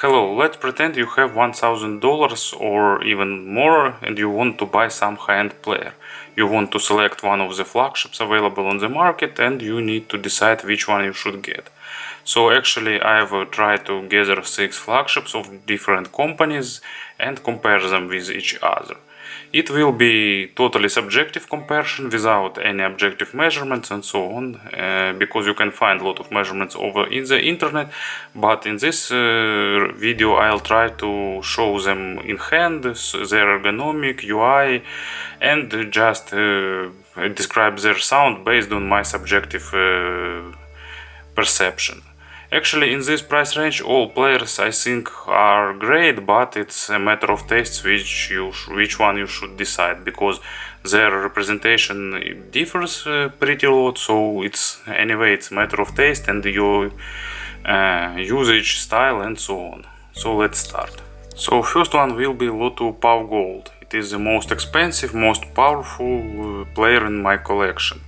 Hello, let's pretend you have $1,000 or even more and you want to buy some high-end player. You want to select one of the flagships available on the market and you need to decide which one you should get. So actually I've tried to gather 6 flagships of different companies and compare them with each other. It will be totally subjective comparison without any objective measurements and so on, because you can find a lot of measurements over in the internet, but in this video I'll try to show them in hand, their ergonomic, UI, and just describe their sound based on my subjective perception. Actually, in this price range, all players I think are great, but it's a matter of taste which one you should decide, because their representation differs pretty a lot. So it's a matter of taste and your usage style and so on. So let's start. So first one will be Lotto Pow Gold. It is the most expensive, most powerful player in my collection.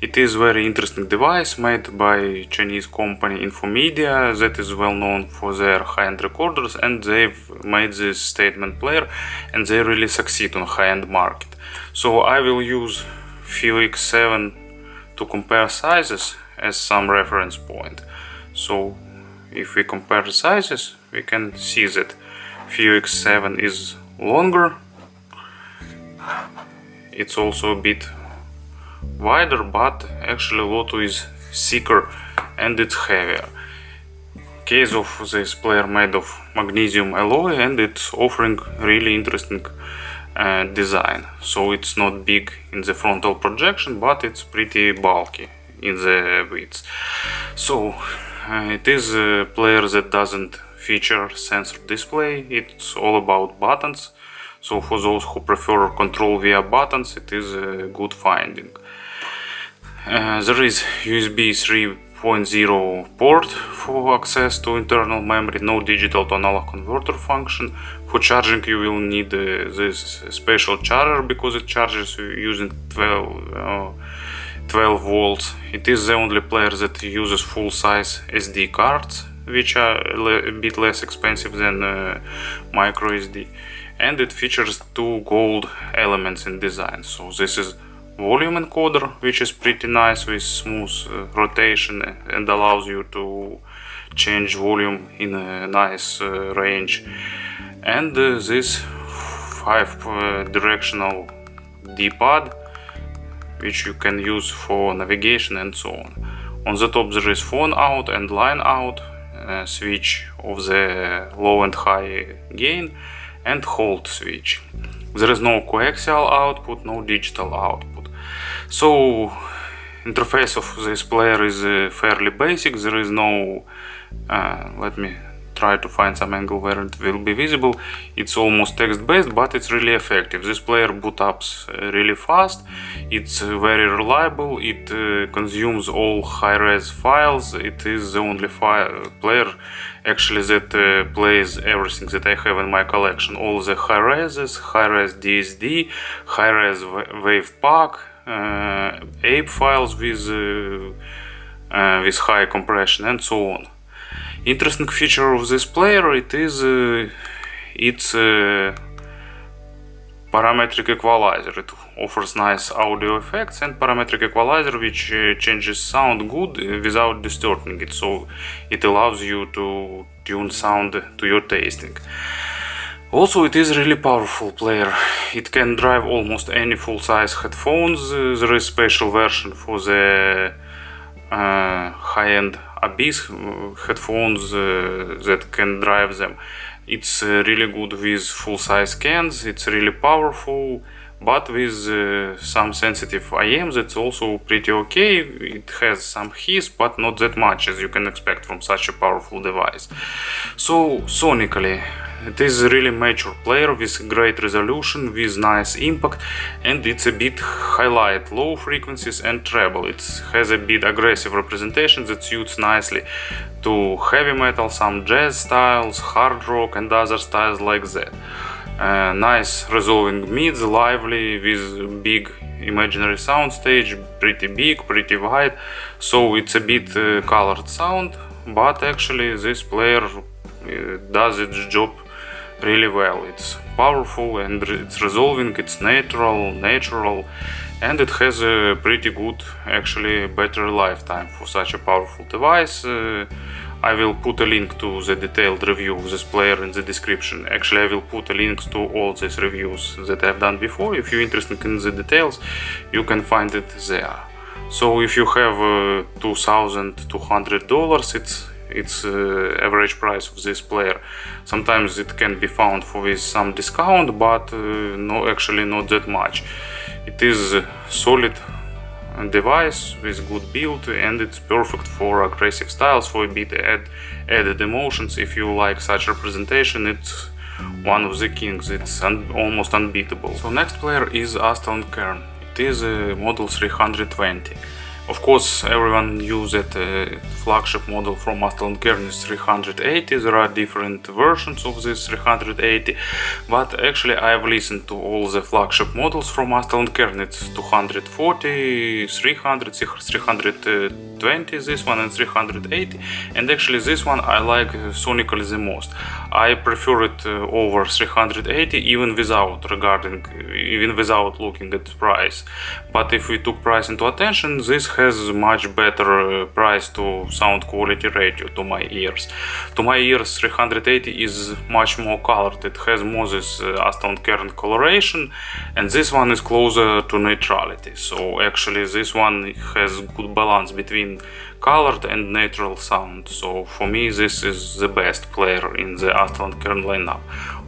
It is a very interesting device made by Chinese company Infomedia that is well known for their high-end recorders, and they've made this statement player and they really succeed on high-end market. So I will use FioX7 to compare sizes as some reference point. So if we compare the sizes, we can see that FioX7 is longer. It's also a bit wider, but actually Lotto is thicker and it's heavier. Case of this player made of magnesium alloy and it's offering really interesting design. So it's not big in the frontal projection, but it's pretty bulky in the width. So it is a player that doesn't feature sensor display. It's all about buttons. So for those who prefer control via buttons, it is a good finding. There is USB 3.0 port for access to internal memory, no digital to analog converter function. For charging you will need this special charger because it charges using 12 volts. It is the only player that uses full-size SD cards, which are a bit less expensive than micro SD, and it features 2 gold elements in design. So this is volume encoder, which is pretty nice with smooth rotation and allows you to change volume in a nice range, and this 5 directional D-pad, which you can use for navigation and so on. On the top there is phone out and line out, switch of the low and high gain, and hold switch. There is no coaxial output, no digital output. So interface of this player is fairly basic. There is no let me try to find some angle where it will be visible. It's almost text based, but it's really effective. This player boot up really fast. It's very reliable. It consumes all high-res files. It is the only player actually that plays everything that I have in my collection. All the high-reses, high-res DSD, high-res WavePack, APE files with high compression and so on. Interesting feature of this player, it is its parametric equalizer. It offers nice audio effects and parametric equalizer which changes sound good without distorting it, so it allows you to tune sound to your tasting. Also, it is a really powerful player. It can drive almost any full-size headphones. There is a special version for the high-end Abyss headphones that can drive them. It's really good with full-size cans. It's really powerful, but with some sensitive IM that's also pretty okay. It has some hiss, but not that much as you can expect from such a powerful device. So sonically, it is a really mature player with great resolution, with nice impact, and it's a bit highlight low frequencies and treble. It has a bit aggressive representation that suits nicely to heavy metal, some jazz styles, hard rock and other styles like that. Nice resolving mids, lively, with big imaginary sound stage, pretty big, pretty wide, so it's a bit colored sound, but actually this player does its job really well. It's powerful and it's resolving, it's natural, and it has a pretty good, actually battery lifetime for such a powerful device. I will put a link to the detailed review of this player in the description. Actually, I will put a link to all these reviews that I've done before. If you're interested in the details, you can find it there. So if you have $2,200, it's average price of this player. Sometimes it can be found with some discount, but no, actually not that much. It is a solid device with good build, and it's perfect for aggressive styles, for a bit added emotions. If you like such representation, it's one of the kings. It's almost unbeatable. So next player is astell&kern. It is a model 320. Of course, everyone knew that flagship model from astell&kern is 380. There are different versions of this 380, but actually I've listened to all the flagship models from astell&kern. It's 240, 300, 320, this one, and 380. And actually this one I like sonically the most. I prefer it over 380 even without looking at the price. But if we took price into attention, this has much better price to sound quality ratio to my ears. To my ears, 380 is much more colored. It has more this astell&kern coloration, and this one is closer to neutrality. So actually this one has good balance between colored and natural sound. So for me, this is the best player in the astell&kern lineup.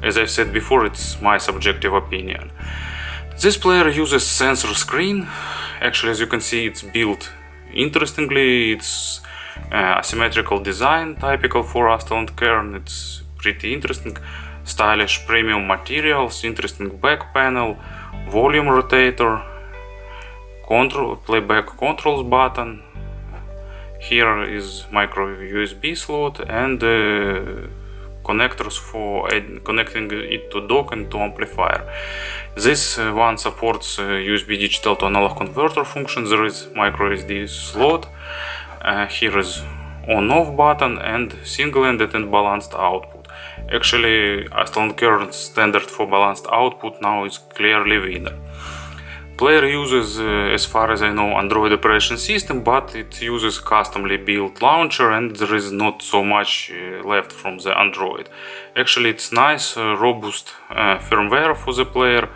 As I said before, it's my subjective opinion. This player uses sensor screen. Actually, as you can see, it's built interestingly. It's asymmetrical design, typical for astell&kern. It's pretty interesting. Stylish premium materials, interesting back panel, volume rotator, playback controls button. Here is micro USB slot and connectors for connecting it to dock and to amplifier. This one supports USB digital to analog converter function. There is micro SD slot. Here is on-off button and single-ended and balanced output. Actually, astell&kern's standard for balanced output now is clearly winner. Player uses, as far as I know, Android operation system, but it uses customly built launcher, and there is not so much left from the Android. Actually, it's nice, robust firmware for the player,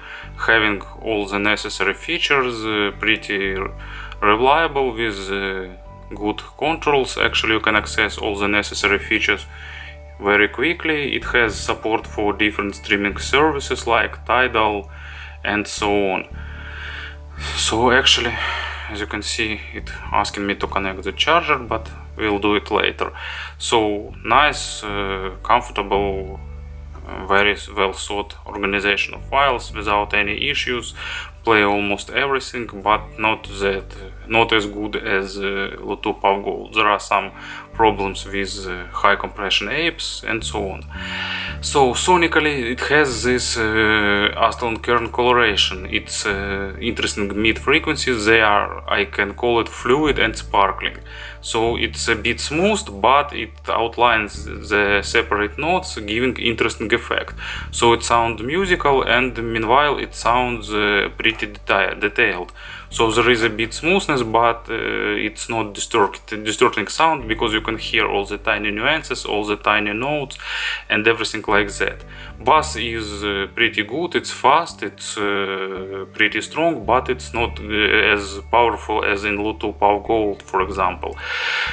having all the necessary features, pretty reliable with good controls. Actually, you can access all the necessary features very quickly. It has support for different streaming services like Tidal and so on. So actually, as you can see, it asking me to connect the charger, but we'll do it later. So nice, comfortable, very well thought organization of files without any issues. Play almost everything, but not as good as Bluetooth PAV Gold. There are some problems with high compression apes and so on. So sonically it has this astell&kern coloration. It's interesting mid frequencies. They are, I can call it fluid and sparkling. So it's a bit smooth, but it outlines the separate notes, giving interesting effect. So it sounds musical, and meanwhile it sounds pretty detailed. So there is a bit smoothness, but it's not distorting sound, because you can hear all the tiny nuances, all the tiny notes and everything like that. Bass is pretty good, it's fast, it's pretty strong, but it's not as powerful as in Bluetooth PAV Gold, for example.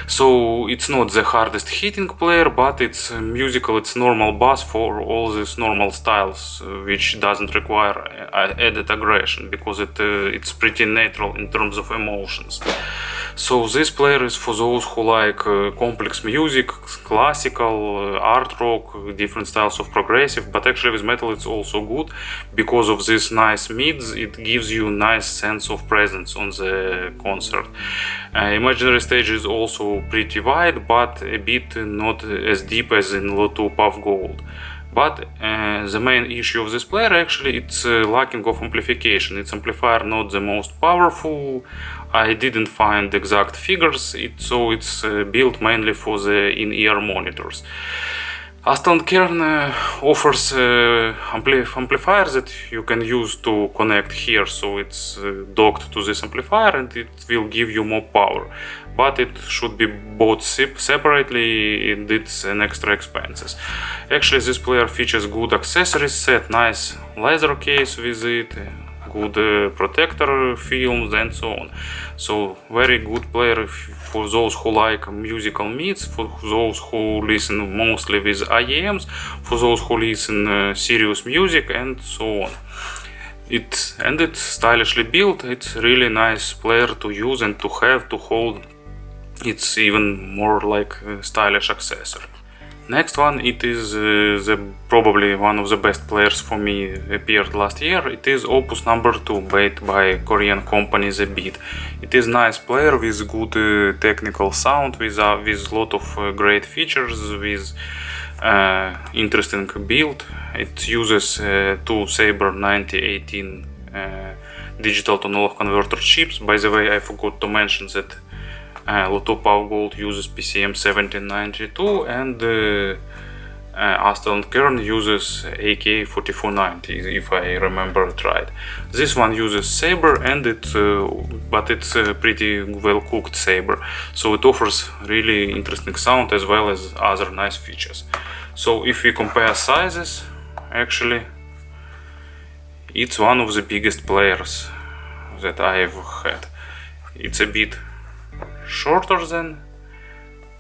So it's not the hardest hitting player, but it's musical, it's normal bass for all these normal styles, which doesn't require added aggression, because it's pretty natural in terms of emotions. So this player is for those who like complex music, classical, art rock, different styles of progressive, but actually with metal it's also good, because of this nice mids. It gives you nice sense of presence on the concert. Imaginary stage is also pretty wide, but a bit not as deep as in Bluetooth PAV Gold. But the main issue of this player, actually, it's lacking of amplification. Its amplifier not the most powerful. I didn't find exact figures, so it's built mainly for the in-ear monitors. Astell&kern offers amplifier that you can use to connect here, so it's docked to this amplifier and it will give you more power. But it should be bought separately, and it's an extra expenses. Actually, this player features good accessories set, nice leather case with it, good protector films and so on. So very good player for those who like musical meets, for those who listen mostly with IEMs, for those who listen serious music and so on. It's stylishly built. It's really nice player to use and to have, to hold. It's even more like a stylish accessory. Next one, it is probably one of the best players for me appeared last year. It is Opus number 2, made by Korean company The Beat. It is nice player with good technical sound, with lot of great features, with interesting build. It uses two Saber 9018 digital to analog converter chips. By the way, I forgot to mention that Loto Power Gold uses PCM 1792 and astell&kern uses AK4490, if I remember it right. This one uses Saber and but it's a pretty well cooked Saber, so it offers really interesting sound as well as other nice features. So if we compare sizes, actually it's one of the biggest players that I've had. It's a bit shorter than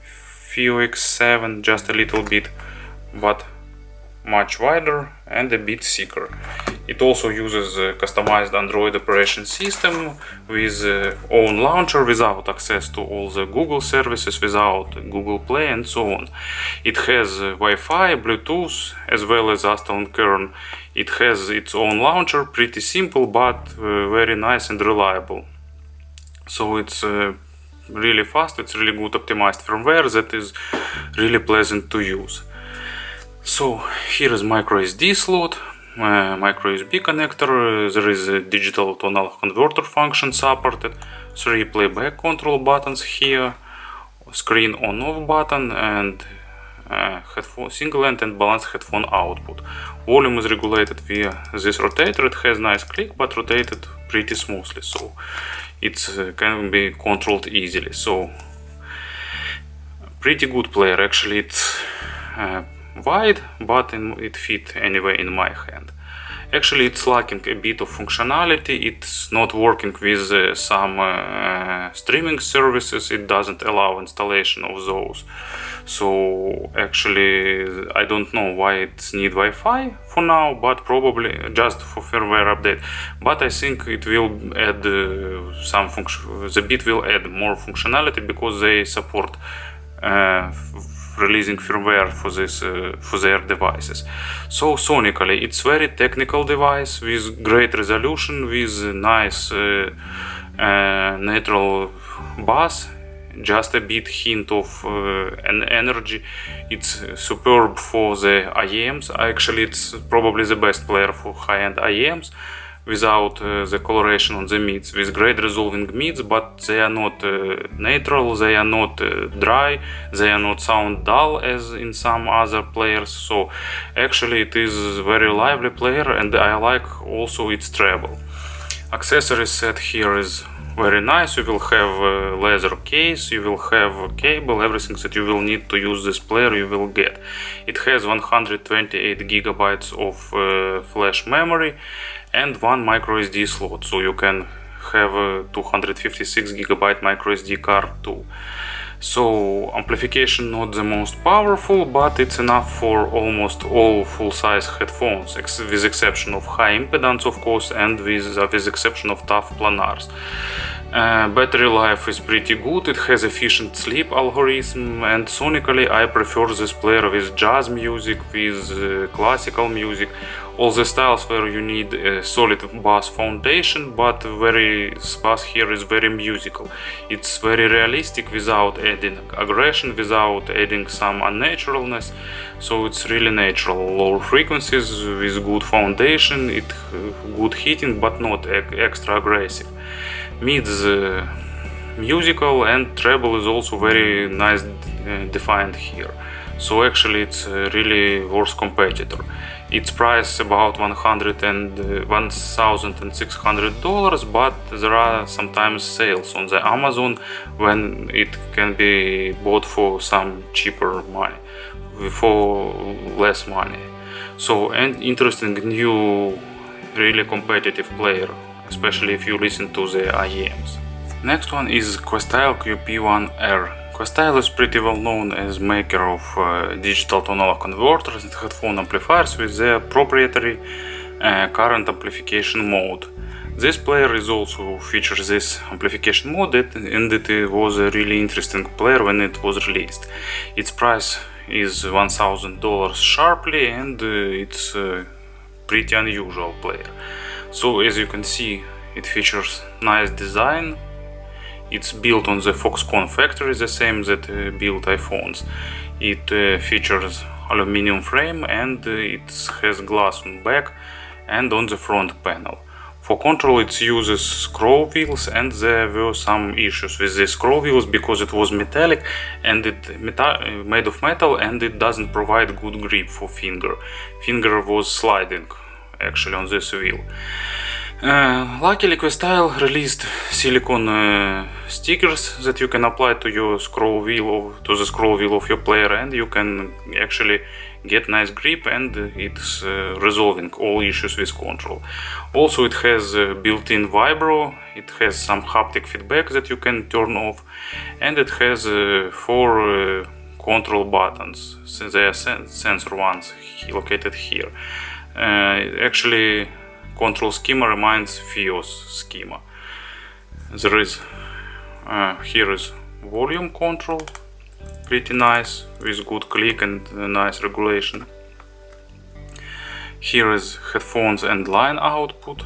FIO-X7, just a little bit, but much wider and a bit thicker. It also uses a customized Android operation system with own launcher, without access to all the Google services, without Google Play and so on. It has Wi-Fi, Bluetooth, as well as astell&kern. It has its own launcher, pretty simple but very nice and reliable. So it's really fast, it's really good optimized firmware that is really pleasant to use. So here is micro SD slot, micro USB connector, there is a digital to analog converter function supported, 3 playback control buttons here, screen on off button and headphone single end and balanced headphone output. Volume is regulated via this rotator. It has nice click but rotated pretty smoothly, so it can be controlled easily. So pretty good player. Actually it's wide, but it fit anyway in my hand. Actually it's lacking a bit of functionality. It's not working with some streaming services. It doesn't allow installation of those. So actually I don't know why it needs Wi-Fi for now, but probably just for firmware update. But I think it will add some function. The Beat will add more functionality because they support releasing firmware for this for their devices. So sonically it's very technical device with great resolution, with nice natural bass, just a bit hint of an energy. It's superb for the IEMs. Actually it's probably the best player for high-end IEMs, without the coloration on the mids, with great resolving mids, but they are not natural, they are not dry, they are not sound dull as in some other players. So actually it is a very lively player, and I like also its treble. Accessory set here is very nice. You will have a leather case, you will have a cable, everything that you will need to use this player you will get. It has 128 gigabytes of flash memory and one micro SD slot, so you can have a 256 gigabyte micro SD card too. So amplification not the most powerful, but it's enough for almost all full-size headphones, with exception of high impedance of course, and with exception of tough planars. Battery life is pretty good, it has efficient sleep algorithm, and sonically I prefer this player with jazz music, with classical music, all the styles where you need a solid bass foundation, but bass here is very musical. It's very realistic without adding aggression, without adding some unnaturalness, so it's really natural. Low frequencies with good foundation, good hitting but not extra aggressive. Mids musical, and treble is also very nice defined here. so actually it's a really worth competitor. Its price about $1,600, but there are sometimes sales on the Amazon when it can be bought for some cheaper money, for less money. So, an interesting new, really competitive player, especially if you listen to the IEMs. Next one is Questile QP1R. Questile is pretty well known as maker of digital to analog converters and headphone amplifiers with their proprietary current amplification mode. This player is also features this amplification mode, and it was a really interesting player when it was released. Its price is $1,000 sharply, and it's a pretty unusual player. So as you can see, it features nice design. It's built on the Foxconn factory, the same that built iPhones. It features aluminum frame, and it has glass on back and on the front panel. For control it uses scroll wheels, and there were some issues with the scroll wheels because it was metallic and made of metal, and it doesn't provide good grip for finger. Finger was sliding actually on this wheel. Luckily Questile released silicone stickers that you can apply to your scroll wheel, to the scroll wheel of your player, and you can actually get nice grip, and it's resolving all issues with control. Also it has built-in vibro, it has some haptic feedback that you can turn off, and it has 4 control buttons, since they are sensor ones located here. Actually control schema reminds FiOS schema. There is here is volume control, pretty nice, with good click and nice regulation. Here is headphones and line output,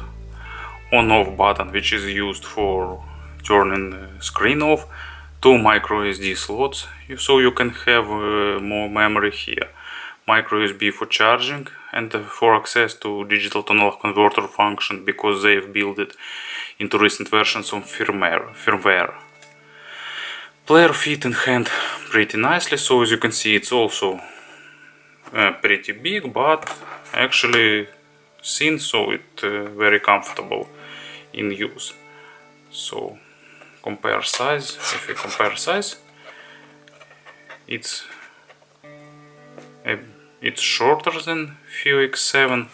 on-off button which is used for turning screen off, 2 micro SD slots so you can have more memory here, micro USB for charging, and for access to digital to analog converter function, because they've built it into recent versions of firmware. Player fit in hand pretty nicely, so as you can see it's also pretty big, but actually thin, so it's very comfortable in use. So compare size, if we compare size, it's shorter than FiO X7,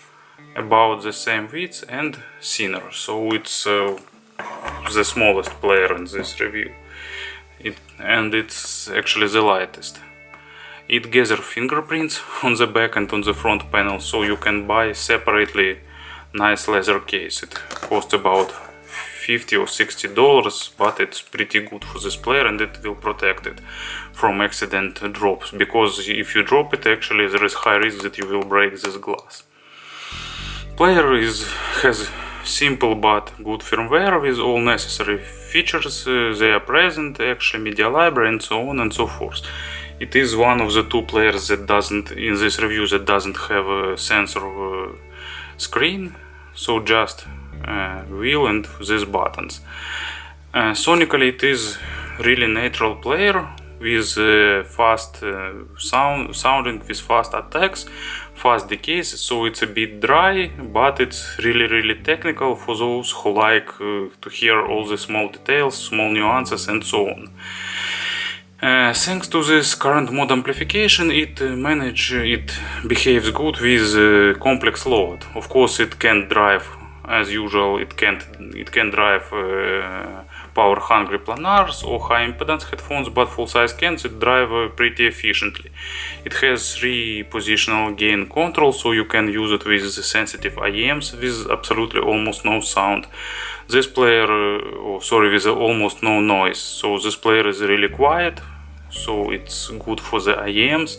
about the same width, and thinner, so it's the smallest player in this review. And it's actually the lightest. It gathers fingerprints on the back and on the front panel, so you can buy separately nice leather case. It costs about $50 or $60, but it's pretty good for this player, and it will protect it from accident drops, because if you drop it, actually there is high risk that you will break this glass. Player has simple but good firmware with all necessary features. They are present, actually media library and so on and so forth. It is one of the 2 players that doesn't, in this review, that doesn't have a sensor screen, so just wheel and these buttons. Sonically it is really natural player with fast sounding, with fast attacks, fast decays, so it's a bit dry, but it's really technical for those who like to hear all the small details, small nuances and so on. Thanks to this current mode amplification, it behaves good with complex load. Of course it can't drive, as usual, it can drive power-hungry planars or high-impedance headphones, but full-size cans it drive pretty efficiently. It has 3 positional gain control, so you can use it with sensitive IEMs with absolutely almost no sound. This player, with almost no noise, so this player is really quiet, so it's good for the IEMs.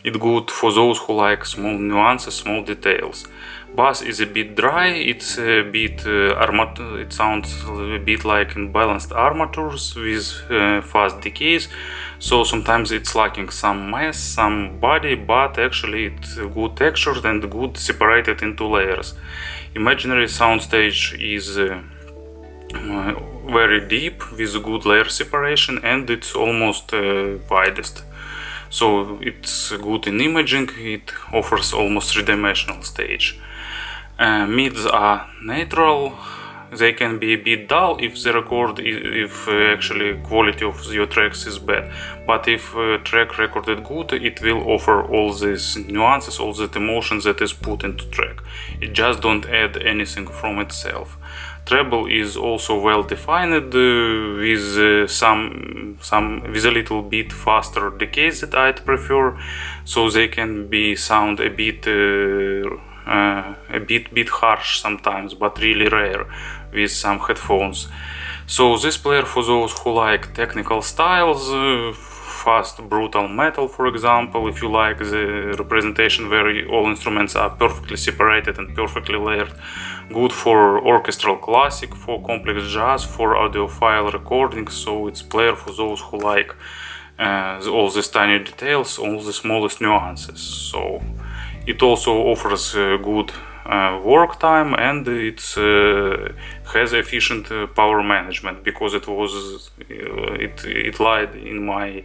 It's good for those who like small nuances, small details. Bass is a bit dry, it's a bit it sounds a bit like imbalanced armatures with fast decays, so sometimes it's lacking some mass, some body, but actually it's good textured and good separated into layers. Imaginary soundstage is very deep with good layer separation, and it's almost widest. so it's good in imaging. It offers almost three-dimensional stage. Mids are neutral. They can be a bit dull if the record, if actually quality of your tracks is bad. But if track recorded good, it will offer all these nuances, all that emotion that is put into track. It just don't add anything from itself. Treble is also well defined with with a little bit faster decays that I'd prefer, so they can be sound a bit harsh sometimes, but really rare with some headphones. So this player for those who like technical styles, fast brutal metal for example, if you like the representation where all instruments are perfectly separated and perfectly layered, good for orchestral classic, for complex jazz, for audiophile recordings. So it's player for those who like all these tiny details, all the smallest nuances. So it also offers good work time, and it has efficient power management, because it lied in my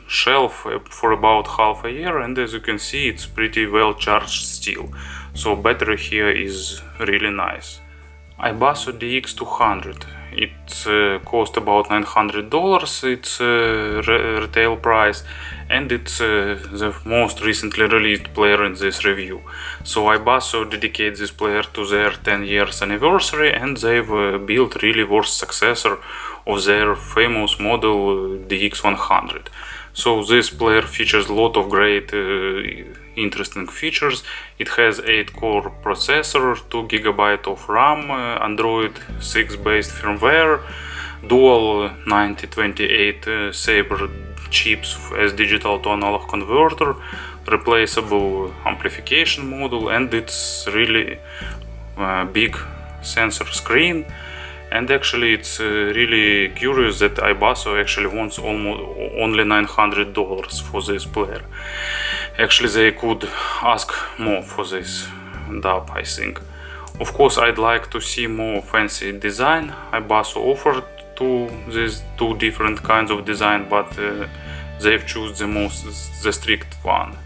shelf for about half a year, and as you can see it's pretty well charged still. So battery here is really nice. iBasso DX200. It cost about $900, its retail price, and it's the most recently released player in this review. So iBasso dedicates this player to their 10 years anniversary, and they've built really worth successor of their famous model DX100. So this player features a lot of great interesting features. It has 8-core processor, 2 GB of RAM, Android 6 based firmware, dual 9028 Sabre chips as digital to analog converter, replaceable amplification module, and it's really big sensor screen. And actually it's really curious that iBasso actually wants only $900 for this player. Actually they could ask more for this DAB, I think. Of course I'd like to see more fancy design. iBasso offered these two different kinds of design, but they've chosen the strict one.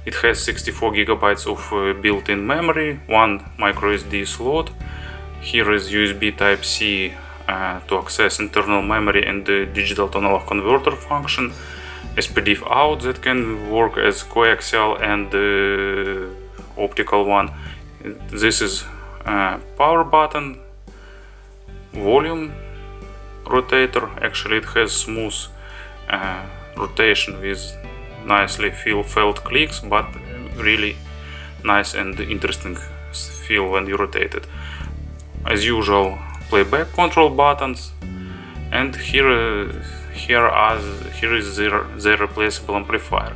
It has 64 GB of built-in memory, one micro SD slot. Here is USB Type-C to access internal memory and the digital to analog converter function. SPDIF out that can work as coaxial and optical one. This is power button, volume rotator. Actually it has smooth rotation with nicely felt clicks, but really nice and interesting feel when you rotate it. As usual, playback control buttons, and here is the replaceable amplifier.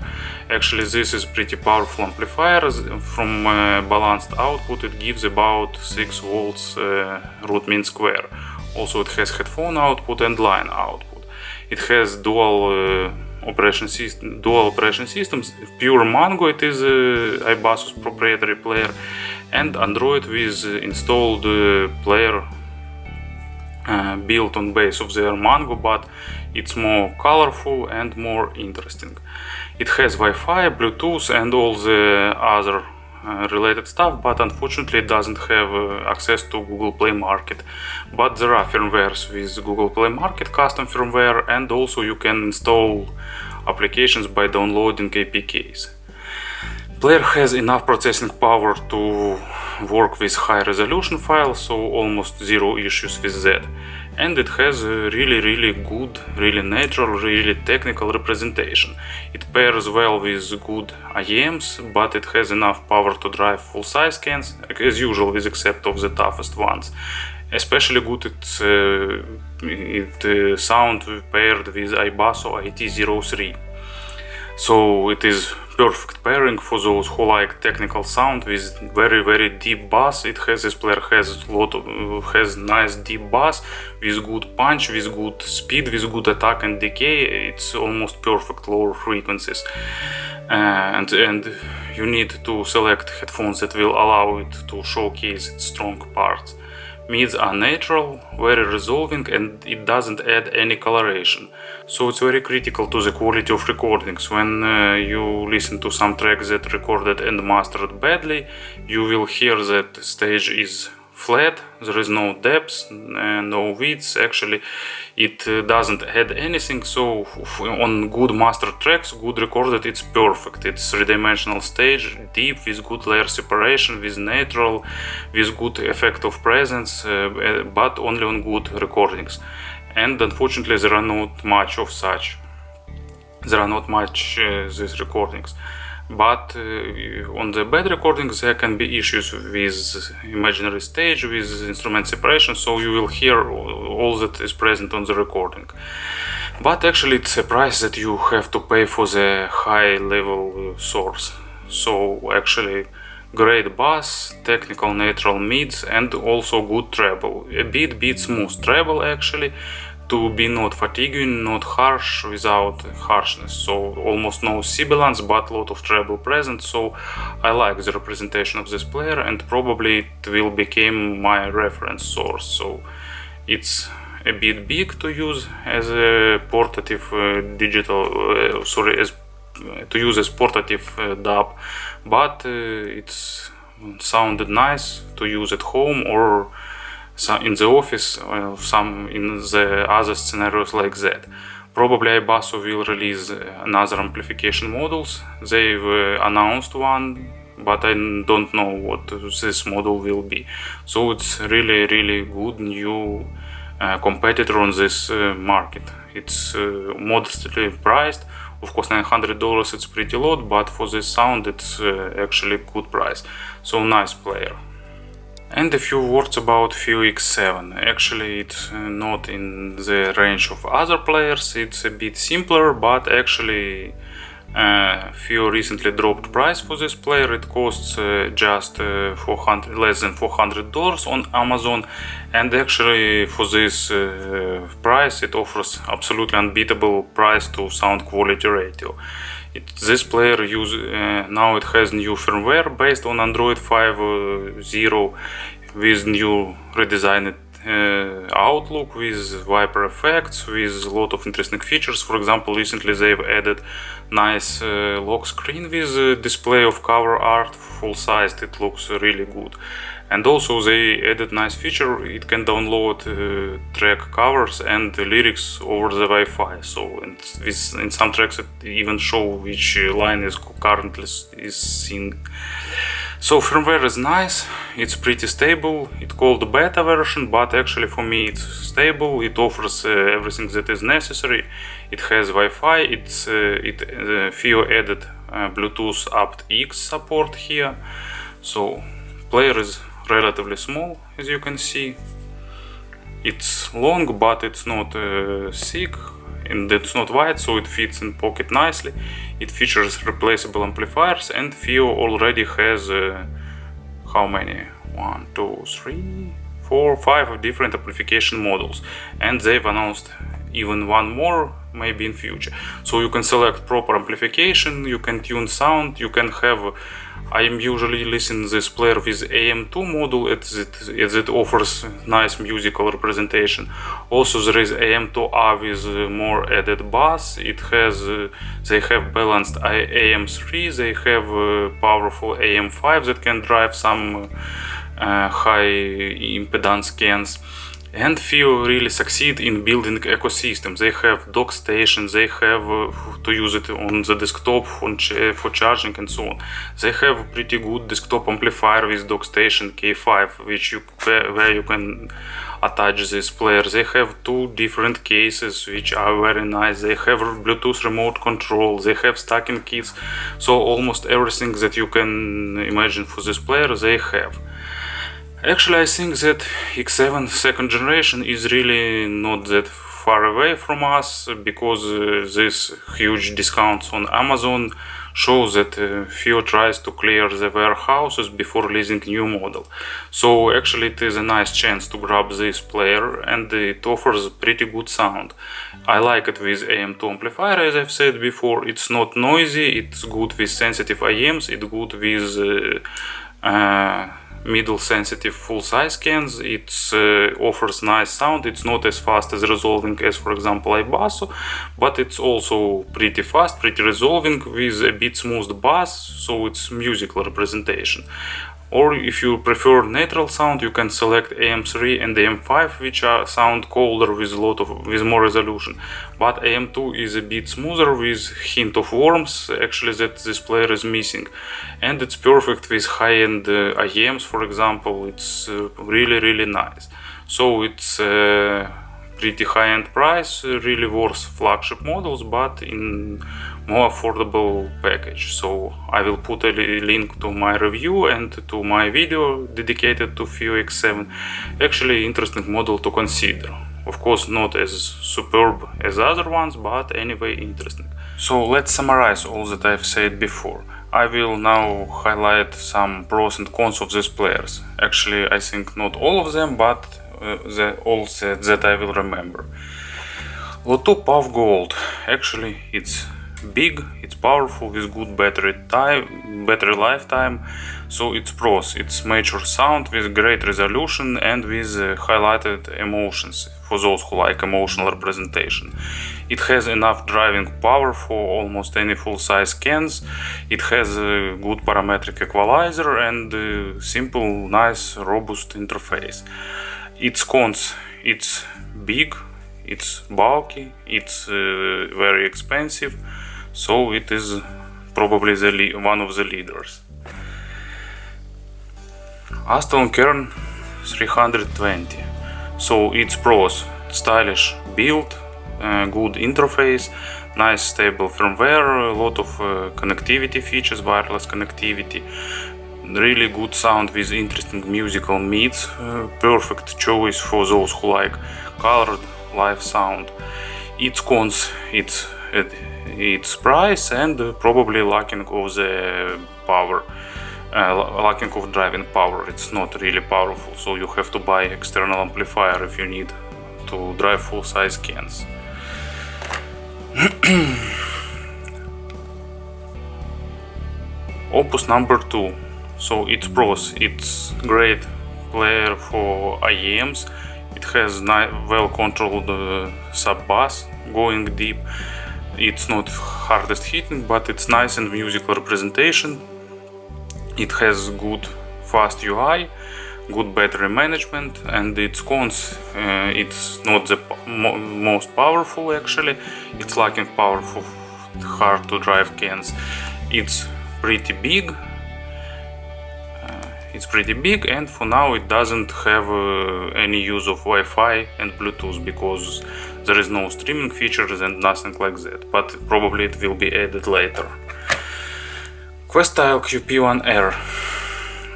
Actually this is pretty powerful amplifier. From balanced output it gives about 6 volts root mean square. Also it has headphone output and line output. It has dual operation systems, pure Mango, it is iBasso's proprietary player, and Android with installed player built on base of their Mango, but it's more colorful and more interesting. It has Wi-Fi, Bluetooth and all the other related stuff, but unfortunately it doesn't have access to Google Play Market. But there are firmwares with Google Play Market, custom firmware, and also you can install applications by downloading APKs. Player has enough processing power to work with high resolution files, so almost zero issues with that. And it has a really good, really natural, really technical representation. It pairs well with good IEMs, but it has enough power to drive full-size scans, as usual with except of the toughest ones. Especially good it sound paired with iBasso IT03. So it is perfect pairing for those who like technical sound with very deep bass. This player has nice deep bass with good punch, with good speed, with good attack and decay. It's almost perfect lower frequencies, and you need to select headphones that will allow it to showcase its strong parts. mids are natural, very resolving, and it doesn't add any coloration. So it's very critical to the quality of recordings. When you listen to some tracks that recorded and mastered badly, you will hear that stage is flat, there is no depth, no width. Actually, it doesn't add anything. So on good master tracks, good recorded, it's perfect. It's three-dimensional stage, deep, with good layer separation, with natural, with good effect of presence, but only on good recordings. And unfortunately, there are not much of such. There are not much these recordings. But on the bad recordings there can be issues with imaginary stage, with instrument separation, so you will hear all that is present on the recording. But actually it's a price that you have to pay for the high level source. So actually great bass, technical natural mids, and also good treble. A bit smooth treble actually, to be not fatiguing, not harsh, without harshness. So almost no sibilance, but a lot of treble present. So I like the representation of this player, and probably it will become my reference source. So it's a bit big to use as a portative to use as portative dub, but it's sounded nice to use at home or in the office, some in the other scenarios like that. Probably iBasso will release another amplification models. They've announced one, but I don't know what this model will be. So it's really good new competitor on this market. It's modestly priced. Of course, $900 it's pretty lot, but for this sound it's actually good price. So nice player. And a few words about FIO X7. Actually it's not in the range of other players, it's a bit simpler, but actually FIO recently dropped price for this player. It costs just less than $400 on Amazon, and actually for this price it offers absolutely unbeatable price to sound quality ratio. This player now it has new firmware based on Android 5.0 with new redesigned outlook, with Viper effects, with a lot of interesting features. For example, recently they've added nice lock screen with display of cover art, full sized. It looks really good. And also they added nice feature, it can download track covers and lyrics over the Wi-Fi. So in some tracks it even show which line is currently seen. So firmware is nice, it's pretty stable. It's called beta version, but actually for me it's stable. It offers everything that is necessary. It has Wi-Fi. FIO added Bluetooth aptX support here. So player is relatively small, as you can see. It's long, but it's not thick, and it's not wide, so it fits in pocket nicely. It features replaceable amplifiers, and FIO already has how many? 1, 2, 3, 4, 5 different amplification models, and they've announced even one more maybe in future. So you can select proper amplification, you can tune sound, you can have I am usually listening this player with AM2 module as it offers nice musical representation. Also there is AM2A with more added bass. It has they have balanced AM3, they have powerful AM5 that can drive some high impedance scans. And FIO really succeed in building ecosystems. They have dock stations, they have to use it on the desktop for charging and so on. They have pretty good desktop amplifier with dock station K5, where you can attach this player. They have 2 different cases which are very nice. They have Bluetooth remote control, they have stacking kits. So almost everything that you can imagine for this player they have. Actually, I think that X7 second generation is really not that far away from us, because these huge discounts on Amazon shows that FIO tries to clear the warehouses before releasing new model. So actually it is a nice chance to grab this player, and it offers pretty good sound. I like it with AM2 amplifier, as I've said before. It's not noisy, it's good with sensitive IMs, it's good with middle sensitive full size cans. It offers nice sound. It's not as fast as resolving as, for example, iBasso, but it's also pretty fast, pretty resolving with a bit smooth bass, so it's musical representation. Or if you prefer natural sound, you can select AM3 and AM5, which sound colder with more resolution. But AM2 is a bit smoother with hint of warmth, actually, that this player is missing. And it's perfect with high-end IEMs, for example. It's really nice. So it's pretty high-end price, really worth flagship models, but in more affordable package. So I will put a link to my review and to my video dedicated to FIO-X7. Actually interesting model to consider. Of course not as superb as other ones, but anyway interesting. So let's summarize all that I've said before. I will now highlight some pros and cons of these players. Actually I think not all of them, but all that I will remember. Loto Puff Gold. Actually it's big, it's powerful, with good battery lifetime, so it's pros. It's mature sound with great resolution and with highlighted emotions for those who like emotional representation. It has enough driving power for almost any full-size cans. It has a good parametric equalizer and simple, nice, robust interface. Its cons: it's big, it's bulky, it's very expensive, so it is probably one of the leaders. Astell&kern 320. So its pros: stylish build, good interface, nice stable firmware, a lot of connectivity features, wireless connectivity, really good sound with interesting musical mids, perfect choice for those who like colored live sound. Its cons: its price and probably lacking of the power, lacking of driving power. It's not really powerful, so you have to buy external amplifier if you need to drive full-size cans. Opus number 2. So its pros: it's great player for IEMs. It has well controlled sub-bass going deep. It's not hardest hitting, but it's nice and musical representation. It has good fast UI, good battery management, and its cons: it's not the most powerful actually. It's lacking power for hard to drive cans. It's pretty big. And for now it doesn't have any use of Wi-Fi and Bluetooth, because there is no streaming features and nothing like that, but probably it will be added later. Questyle QP1R.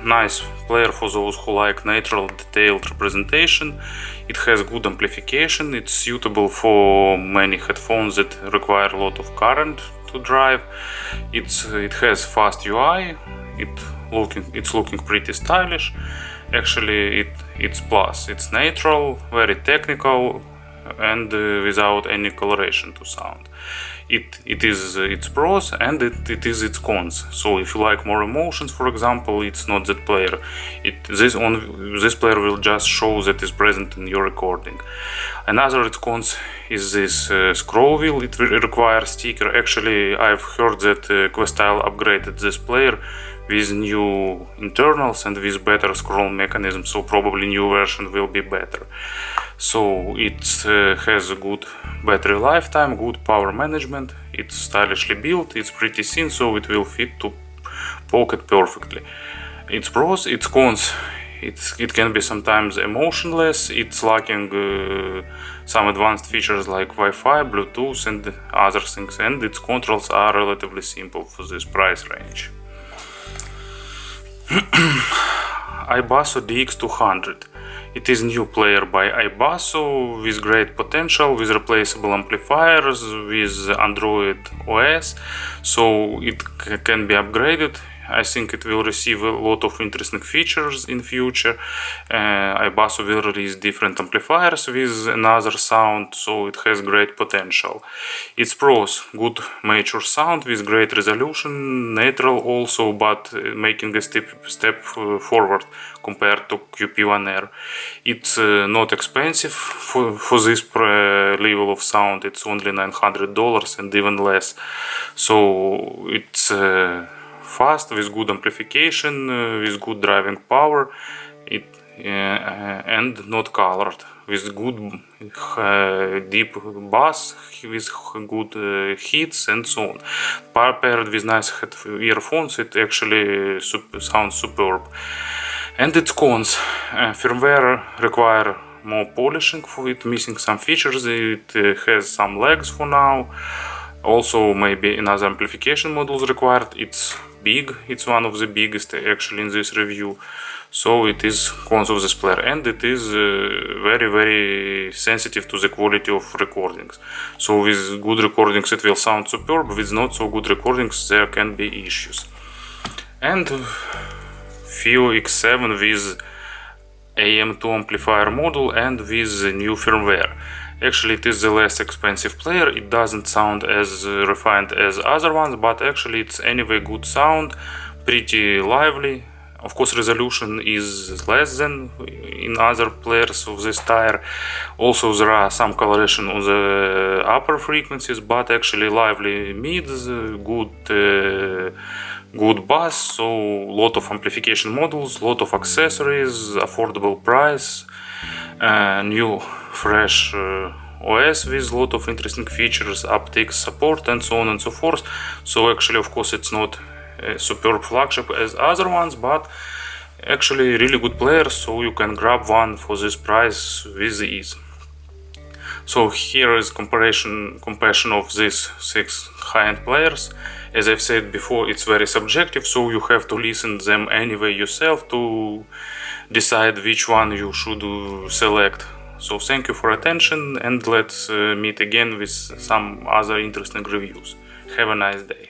Nice player for those who like natural detailed representation. It has good amplification. It's suitable for many headphones that require a lot of current to drive. It has fast UI. It's looking pretty stylish. Actually it's plus. It's natural, very technical, and without any coloration to sound. It is its pros and it is its cons. So if you like more emotions, for example, it's not that player. This player will just show that is present in your recording. Another its cons is this scroll wheel. It requires sticker. Actually I've heard that Questyle upgraded this player with new internals and with better scroll mechanism, so probably new version will be better. So it has a good battery lifetime, good power management, it's stylishly built, it's pretty thin, so it will fit to pocket perfectly. Its pros: its cons: it can be sometimes emotionless, it's lacking some advanced features like Wi-Fi, Bluetooth and other things, and its controls are relatively simple for this price range. iBasso DX200. It is new player by iBasso with great potential, with replaceable amplifiers, with Android OS, so it can be upgraded. I think it will receive a lot of interesting features in future. iBasso will release different amplifiers with another sound, so it has great potential. Its pros: good mature sound with great resolution, natural also, but making a step forward compared to QP1R. It's not expensive for this level of sound. It's only $900 and even less. So it's fast, with good amplification, with good driving power, and not colored, with good deep bass, with good hits and so on. Paired with nice earphones, it actually sounds superb. And its cons: firmware require more polishing for it, missing some features, it has some lags for now. Also, maybe another amplification modules required. It's big, it's one of the biggest actually in this review. So it is cons of this player, and it is very sensitive to the quality of recordings. So with good recordings it will sound superb, with not so good recordings there can be issues. And FIO X7 with AM2 amplifier module and with the new firmware. Actually, it is the less expensive player. It doesn't sound as refined as other ones, but actually it's anyway good sound, pretty lively. Of course, resolution is less than in other players of this tier. Also, there are some coloration on the upper frequencies, but actually lively mids, good bass, so lot of amplification modules, lot of accessories, affordable price, new fresh OS with lot of interesting features, aptX support and so on and so forth. So actually, of course, it's not a superb flagship as other ones, but actually really good players, so you can grab one for this price with ease. So here is comparison of these 6 high-end players. As I've said before, it's very subjective, so you have to listen them anyway yourself to decide which one you should select. So thank you for attention, and let's meet again with some other interesting reviews. Have a nice day.